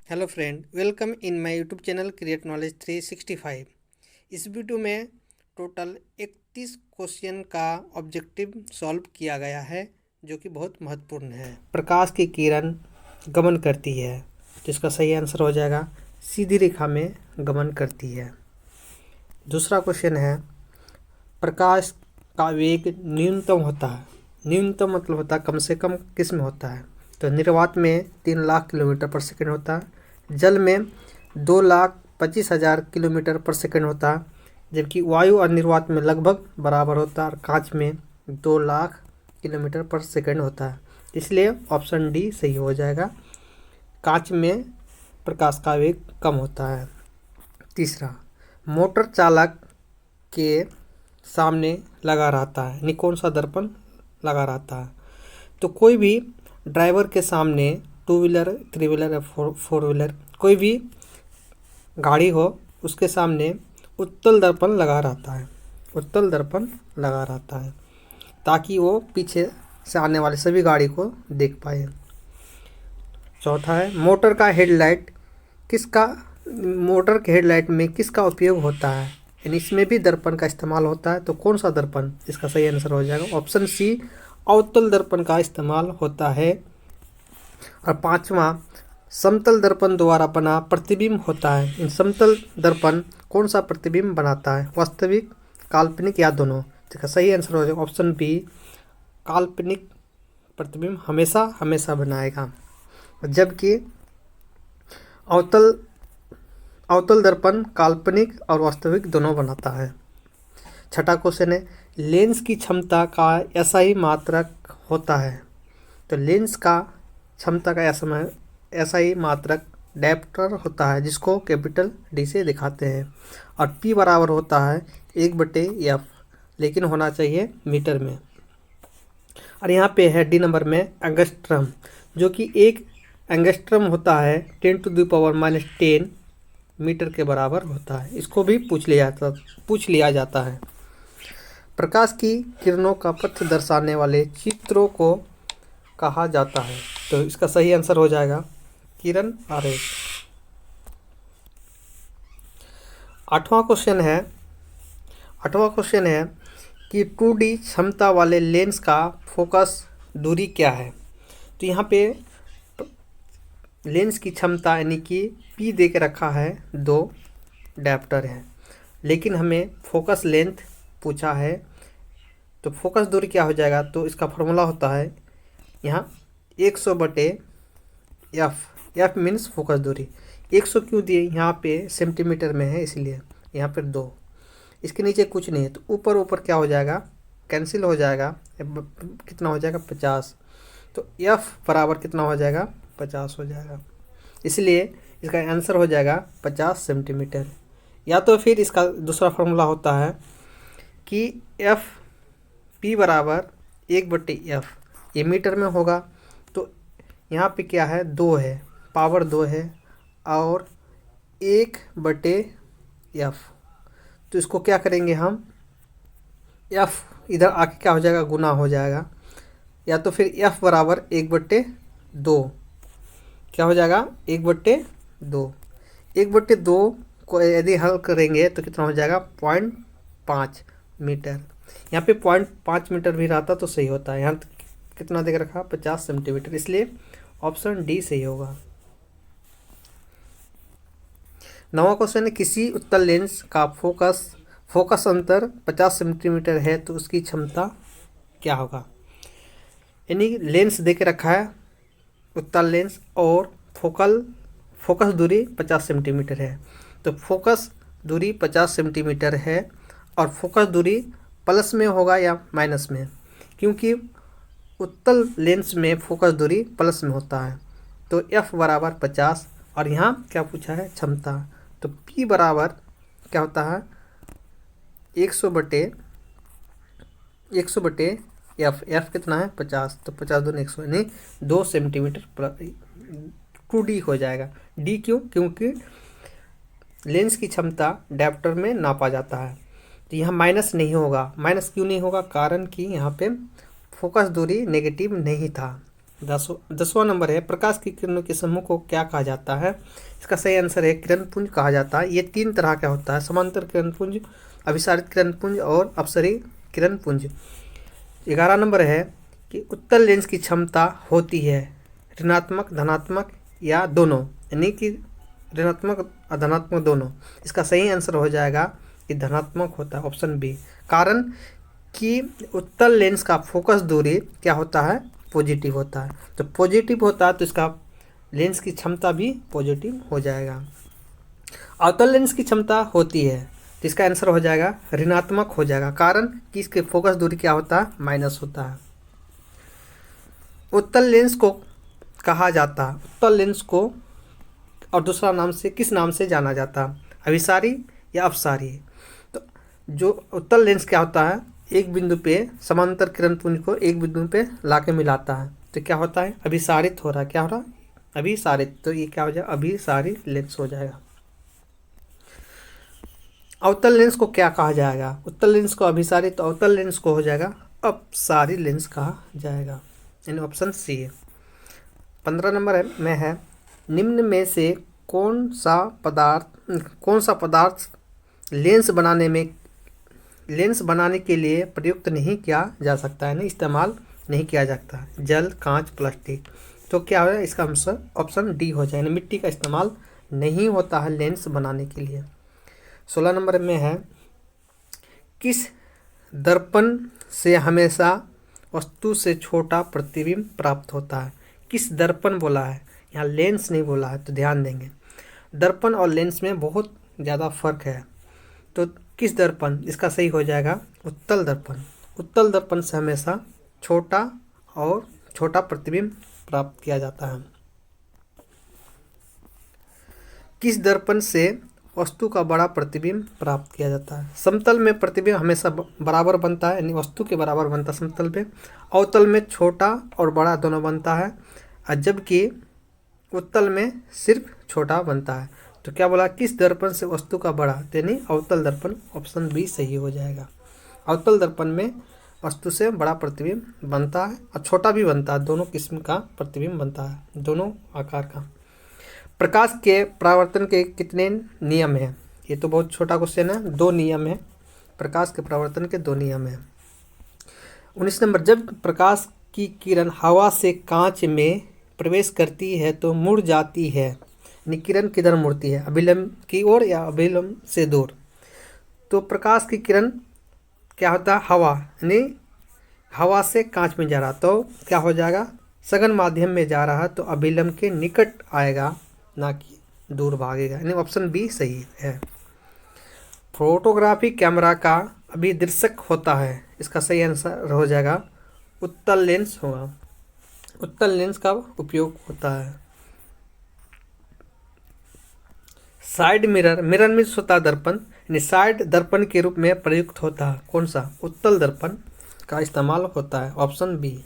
Hello friend, welcome in my YouTube channel create knowledge 365। इस video में total 31 question का objective solve किया गया है, जो कि बहुत महत्वपूर्ण है। प्रकाश की किरण गमन करती है, जिसका सही आंसर हो जाएगा सीधी रेखा में गमन करती है। दूसरा क्वेश्चन है, प्रकाश का वेग न्यूनतम होता है। न्यूनतम मतलब होता है कम से कम किस में होता है? तो निर्वात में 3 लाख किलोमीटर पर सेकंड होता है, जल में 2,25,000 किलोमीटर पर सेकंड होता है, जबकि वायु और निर्वात में लगभग बराबर होता है, और कांच में 2 लाख किलोमीटर पर सेकंड होता है। इसलिए ऑप्शन डी सही हो जाएगा, कांच में प्रकाश का वेग कम होता है। तीसरा, मोटर चालक के सामने लगा रहता है, यानी कौन सा दर्पण लगा रहता है? तो कोई भी ड्राइवर के सामने 2 व्हीलर, 3 व्हीलर या 4 व्हीलर कोई भी गाड़ी हो, उसके सामने उत्तल दर्पण लगा रहता है। उत्तल दर्पण लगा रहता है ताकि वो पीछे से आने वाले सभी गाड़ी को देख पाए। चौथा है, मोटर के हेडलाइट में किसका उपयोग होता है? यानी इसमें भी दर्पण का इस्तेमाल होता है, तो कौन सा दर्पण? इसका सही आंसर हो जाएगा ऑप्शन सी, अवतल दर्पण का इस्तेमाल होता है। और पांचवा, समतल दर्पण द्वारा बना प्रतिबिंब होता है। इन समतल दर्पण कौन सा प्रतिबिंब बनाता है? वास्तविक, काल्पनिक या दोनों? इसका सही आंसर हो जाएगा ऑप्शन बी, काल्पनिक प्रतिबिंब हमेशा बनाएगा, जबकि अवतल दर्पण काल्पनिक और वास्तविक दोनों बनाता है। छठा क्वेश्चन है, लेंस की क्षमता का SI मात्रक होता है। तो लेंस का क्षमता का SI मात्रक डायप्टर होता है, जिसको कैपिटल D से दिखाते हैं, और P बराबर होता है 1/F, लेकिन होना चाहिए मीटर में। और यहाँ पे है डी नंबर में एंगस्ट्रम, जो कि एक एंगस्ट्रम होता है 10⁻⁻10 मीटर के बराबर होता है। इसको भी पूछ लिया जाता है। प्रकाश की किरणों का पथ दर्शाने वाले चित्रों को कहा जाता है। तो इसका सही आंसर हो जाएगा किरण आरेख। आठवां क्वेश्चन है कि 2D क्षमता वाले लेंस का फोकस दूरी क्या है? तो यहाँ पे लेंस की क्षमता यानी कि P दे के रखा है, 2 डायप्टर है, लेकिन हमें फोकस लेंथ पूछा है। तो फोकस दूरी क्या हो जाएगा? तो इसका फॉर्मूला होता है यहाँ 100/F। F मीन्स फोकस दूरी। 100 क्यों दिए? यहाँ पे सेंटीमीटर में है, इसलिए यहाँ पर 2, इसके नीचे कुछ नहीं है, तो ऊपर क्या हो जाएगा? कैंसिल हो जाएगा। कितना हो जाएगा? 50। तो F बराबर कितना हो जाएगा? 50 हो जाएगा। इसलिए इसका आंसर हो जाएगा 50 सेंटीमीटर। या तो फिर इसका दूसरा फॉर्मूला होता है कि P बराबर 1/F, ये मीटर में होगा। तो यहाँ पे क्या है? 2 है, पावर 2 है, और 1/F। तो इसको क्या करेंगे हम? F इधर आके क्या हो जाएगा? गुना हो जाएगा। या तो फिर F बराबर 1/2 क्या हो जाएगा? 1/2। 1/2 को यदि हल करेंगे तो कितना हो जाएगा? 0.5 मीटर। यहाँ पे 0.5 मीटर भी रहता तो सही होता है। यहाँ कितना देख रखा? 50 सेंटीमीटर, इसलिए ऑप्शन डी सही होगा। 9वां क्वेश्चन है, किसी उत्तल लेंस का फोकस अंतर 50 सेंटीमीटर है, तो उसकी क्षमता क्या होगा? यानी लेंस दे के रखा है, उत्तल लेंस, और फोकस दूरी 50 सेंटीमीटर है। तो फोकस दूरी 50 सेंटीमीटर है, और फोकस दूरी प्लस में होगा या माइनस में? क्योंकि उत्तल लेंस में फोकस दूरी प्लस में होता है। तो F बराबर 50, और यहाँ क्या पूछा है? क्षमता। तो P बराबर क्या होता है? 100/F। F कितना है? 50। तो 50 दूनी 100, यानी 2 सेंटीमीटर 2D हो जाएगा। D क्यों? क्योंकि लेंस की क्षमता डायप्टर में नापा जाता है। तो यहाँ माइनस नहीं होगा। माइनस क्यों नहीं होगा? कारण कि यहाँ पे फोकस दूरी नेगेटिव नहीं था। 10वां नंबर है प्रकाश की किरणों के समूह को क्या कहा जाता है। इसका सही आंसर है किरणपुंज कहा जाता है। ये 3 तरह का होता है, समांतर किरणपुंज, अभिसारित किरणपुंज और अपसरी किरणपुंज। 11 नंबर है कि उत्तल लेंस की क्षमता होती है ऋणात्मक, धनात्मक या दोनों, यानी कि ऋणात्मक और धनात्मक दोनों। इसका सही आंसर हो जाएगा कि धनात्मक होता है, ऑप्शन बी। कारण कि उत्तल लेंस का फोकस दूरी क्या होता है, पॉजिटिव होता है। तो पॉजिटिव होता है तो इसका लेंस की क्षमता भी पॉजिटिव हो जाएगा। अवतल लेंस की क्षमता होती है तो इसका आंसर हो जाएगा ऋणात्मक हो जाएगा, कारण कि इसके फोकस दूरी क्या होता है, माइनस होता है। उत्तल लेंस को कहा जाता है, उत्तल लेंस को और दूसरा नाम से किस नाम से जाना जाता है, अभिसारी या अपसारी। तो जो उत्तल लेंस क्या होता है, एक बिंदु पे समांतर किरण पुंज को एक बिंदु पे लाके मिलाता है, तो क्या होता है, अभिसारित हो रहा है। क्या हो रहा है, अभिसारित। तो ये क्या हो जाएगा, अभिसारी लेंस हो जाएगा। अवतल लेंस को क्या कहा जाएगा, उत्तल लेंस को अभिसारी, तो अवतल लेंस को हो जाएगा अपसारी लेंस कहा जाएगा, यानी ऑप्शन सी है। 15 नंबर में है निम्न में से कौन सा पदार्थ लेंस बनाने के लिए प्रयुक्त नहीं किया जा सकता है, इस्तेमाल नहीं किया जाता, जल, कांच, प्लास्टिक। तो क्या होगा, इसका आंसर ऑप्शन डी हो जाएगा, मिट्टी का इस्तेमाल नहीं होता है लेंस बनाने के लिए। 16 नंबर में है किस दर्पण से हमेशा वस्तु से छोटा प्रतिबिंब प्राप्त होता है। किस दर्पण बोला है, यहाँ लेंस नहीं बोला है, तो ध्यान देंगे। दर्पण और लेंस में बहुत ज़्यादा फर्क है। तो किस दर्पण, इसका सही हो जाएगा उत्तल दर्पण। उत्तल दर्पण से हमेशा छोटा प्रतिबिंब प्राप्त किया जाता है। किस दर्पण से वस्तु का बड़ा प्रतिबिंब प्राप्त किया जाता है। समतल में प्रतिबिंब हमेशा बराबर बनता है, यानी वस्तु के बराबर बनता है समतल में। अवतल में छोटा और बड़ा दोनों बनता है, और जबकि उत्तल में सिर्फ छोटा बनता है। तो क्या बोला, किस दर्पण से वस्तु का बड़ा, यानी अवतल दर्पण, ऑप्शन बी सही हो जाएगा। अवतल दर्पण में वस्तु से बड़ा प्रतिबिंब बनता है और छोटा भी बनता है, दोनों किस्म का प्रतिबिंब बनता है, दोनों आकार का। प्रकाश के परावर्तन के कितने नियम हैं, ये तो बहुत छोटा क्वेश्चन है। 2 नियम है, प्रकाश के परावर्तन के 2 नियम हैं। 19 नंबर, जब प्रकाश की किरण हवा से कांच में प्रवेश करती है तो मुड़ जाती है, यानी किरण किधर मुड़ती है, अभिलंब की ओर या अभिलंब से दूर। तो प्रकाश की किरण क्या होता है, हवा, यानी हवा से कांच में जा रहा, तो क्या हो जाएगा, सघन माध्यम में जा रहा है तो अभिलंब के निकट आएगा, ना कि दूर भागेगा, यानी ऑप्शन बी सही है। फोटोग्राफी कैमरा का अभिदर्शक होता है, इसका सही आंसर हो जाएगा उत्तल लेंस होगा। उत्तल लेंस का उपयोग होता है। साइड मिरर में होता दर्पण, यानी साइड दर्पण के रूप में प्रयुक्त होता है, कौन सा, उत्तल दर्पण का इस्तेमाल होता है, ऑप्शन बी।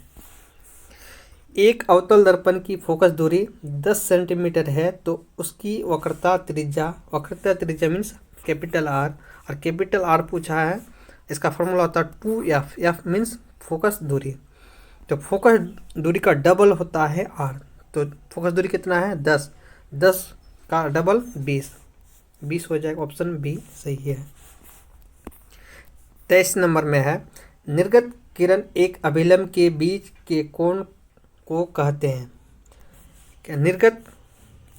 एक अवतल दर्पण की फोकस दूरी 10 सेंटीमीटर है तो उसकी वक्रता त्रिज्या मीन्स कैपिटल आर, और कैपिटल आर पूछा है, इसका फॉर्मूला होता है 2f, एफ मीन्स फोकस दूरी। तो फोकस दूरी का डबल होता है आर, तो फोकस दूरी कितना है, 10 का डबल 20 हो जाएगा, ऑप्शन बी सही है। 23 नंबर में है निर्गत किरण एक अभिलंब के बीच के कोण को कहते हैं। क्या निर्गत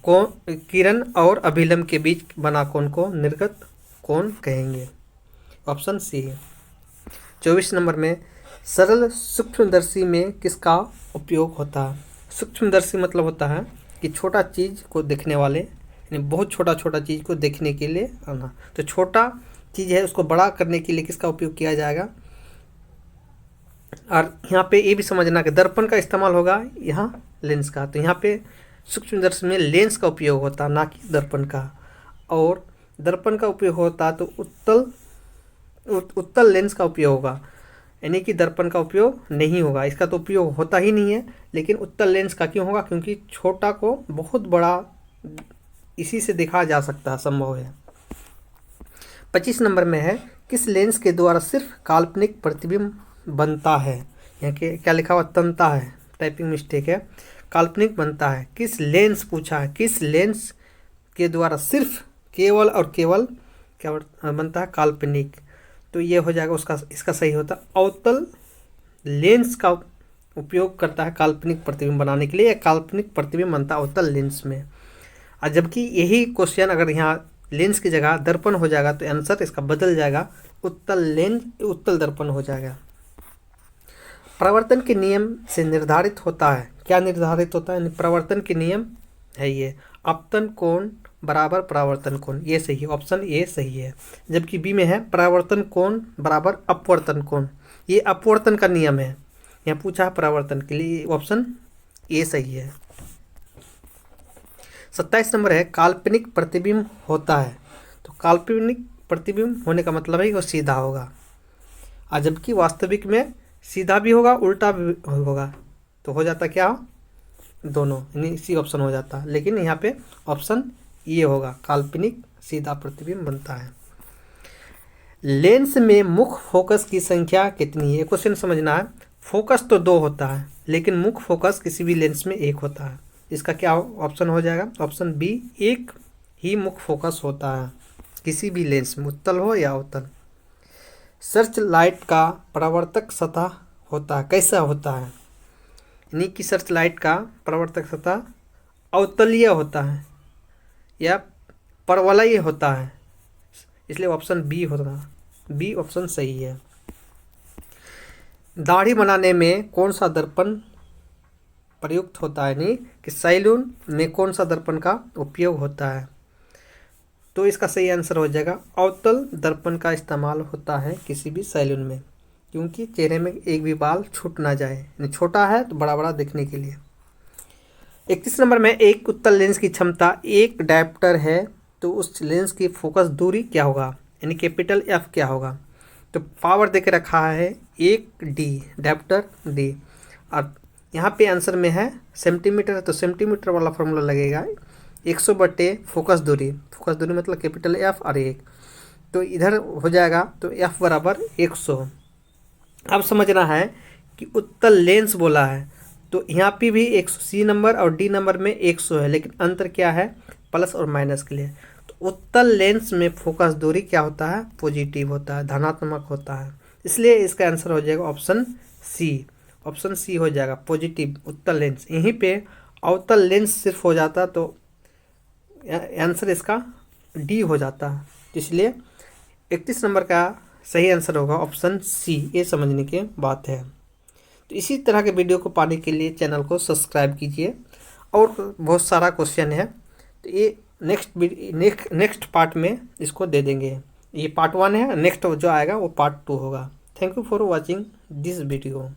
कोण, किरण और अभिलंब के बीच बना कोण को निर्गत कोण कहेंगे, ऑप्शन सी है। 24 नंबर में सरल सूक्ष्मदर्शी में किसका उपयोग होता है। सूक्ष्मदर्शी मतलब होता है कि छोटा चीज़ को देखने वाले, यानी बहुत छोटा चीज़ को देखने के लिए आना। तो छोटा चीज़ है उसको बड़ा करने के लिए किसका उपयोग किया जाएगा। और यहाँ पे ये भी समझना कि दर्पण का इस्तेमाल होगा यहाँ लेंस का, तो यहाँ पे सूक्ष्मदर्शी में लेंस का उपयोग होता है, ना कि दर्पण का। और दर्पण का उपयोग होता है तो उत्तल लेंस का उपयोग होगा, यानी कि दर्पण का उपयोग नहीं होगा, इसका तो उपयोग होता ही नहीं है। लेकिन उत्तल लेंस का क्यों होगा, क्योंकि छोटा को बहुत बड़ा इसी से देखा जा सकता है, संभव है। 25 नंबर में है किस लेंस के द्वारा सिर्फ काल्पनिक प्रतिबिंब बनता है। यहाँ के क्या लिखा हुआ, तनता है, टाइपिंग मिस्टेक है। काल्पनिक बनता है, किस लेंस पूछा है, किस लेंस के द्वारा, सिर्फ केवल और केवल क्या बनता है, काल्पनिक। तो ये हो जाएगा उसका, इसका सही होता है अवतल लेंस का उपयोग करता है काल्पनिक प्रतिबिंब बनाने के लिए, या काल्पनिक प्रतिबिंब बनता है अवतल लेंस में। और जबकि यही क्वेश्चन अगर यहाँ लेंस की जगह दर्पण हो जाएगा तो आंसर इसका बदल जाएगा, उत्तल लेंस उत्तल दर्पण हो जाएगा। प्रवर्तन के नियम से निर्धारित होता है, क्या निर्धारित होता है, प्रवर्तन के नियम है ये, अपतन कोण बराबर परावर्तन कोण, ये सही है, ऑप्शन ए सही है। जबकि बी में है परावर्तन कोण बराबर अपवर्तन कोण, ये अपवर्तन का नियम है, यहाँ पूछा है परावर्तन के लिए, ऑप्शन ए सही है। 27 नंबर है काल्पनिक प्रतिबिंब होता है, तो काल्पनिक प्रतिबिंब होने का मतलब है कि वो सीधा होगा, और जबकि वास्तविक में सीधा भी होगा उल्टा भी होगा, तो हो जाता क्या, दोनों, यानी सी ऑप्शन हो जाता, लेकिन यहाँ पे ऑप्शन ये होगा, काल्पनिक सीधा प्रतिबिंब बनता है। लेंस में मुख्य फोकस की संख्या कितनी है, क्वेश्चन समझना है। फोकस तो 2 होता है, लेकिन मुख्य फोकस किसी भी लेंस में 1 होता है, इसका क्या ऑप्शन हो जाएगा, ऑप्शन बी, 1 ही मुख्य फोकस होता है किसी भी लेंस में, उत्तल हो या अवतल। सर्च लाइट का परावर्तक सतह होता है, कैसा होता है, यानी कि सर्च लाइट का परावर्तक सतह अवतलीय होता है या परवलयीय होता है, इसलिए ऑप्शन बी होगा, बी ऑप्शन सही है। दाढ़ी बनाने में कौन सा दर्पण प्रयुक्त होता है, यानी कि सैलून में कौन सा दर्पण का उपयोग होता है, तो इसका सही आंसर हो जाएगा अवतल दर्पण का इस्तेमाल होता है किसी भी सैलून में, क्योंकि चेहरे में एक भी बाल छूट ना जाए, यानी छोटा है तो बड़ा बड़ा दिखने के लिए। 31 नंबर में एक उत्तल लेंस की क्षमता 1 डायप्टर है, तो उस लेंस की फोकस दूरी क्या होगा, यानी कैपिटल एफ क्या होगा, तो पावर देके रखा है 1d, डायप्टर डी, और यहाँ पे आंसर में है सेंटीमीटर, तो सेंटीमीटर वाला फॉर्मूला लगेगा 100 बटे फोकस दूरी, फोकस दूरी मतलब कैपिटल एफ और 1, तो इधर हो जाएगा, तो एफ बराबर 100। अब समझना है कि उत्तल लेंस बोला है, तो यहाँ पे भी 100, सी नंबर और डी नंबर में 100 है, लेकिन अंतर क्या है, प्लस और माइनस के लिए। तो उत्तल लेंस में फोकस दूरी क्या होता है, पॉजिटिव होता है, धनात्मक होता है, इसलिए इसका आंसर हो जाएगा ऑप्शन सी, ऑप्शन सी हो जाएगा, पॉजिटिव उत्तल लेंस। यहीं पे अवतल लेंस सिर्फ हो जाता तो आंसर इसका डी हो जाता, इसलिए 31 नंबर का सही आंसर होगा ऑप्शन सी, ये समझने की बात है। तो इसी तरह के वीडियो को पाने के लिए चैनल को सब्सक्राइब कीजिए, और बहुत सारा क्वेश्चन है, तो ये नेक्स्ट पार्ट में इसको दे देंगे, ये पार्ट 1 है, नेक्स्ट जो आएगा वो पार्ट 2 होगा। Thank you for watching this video.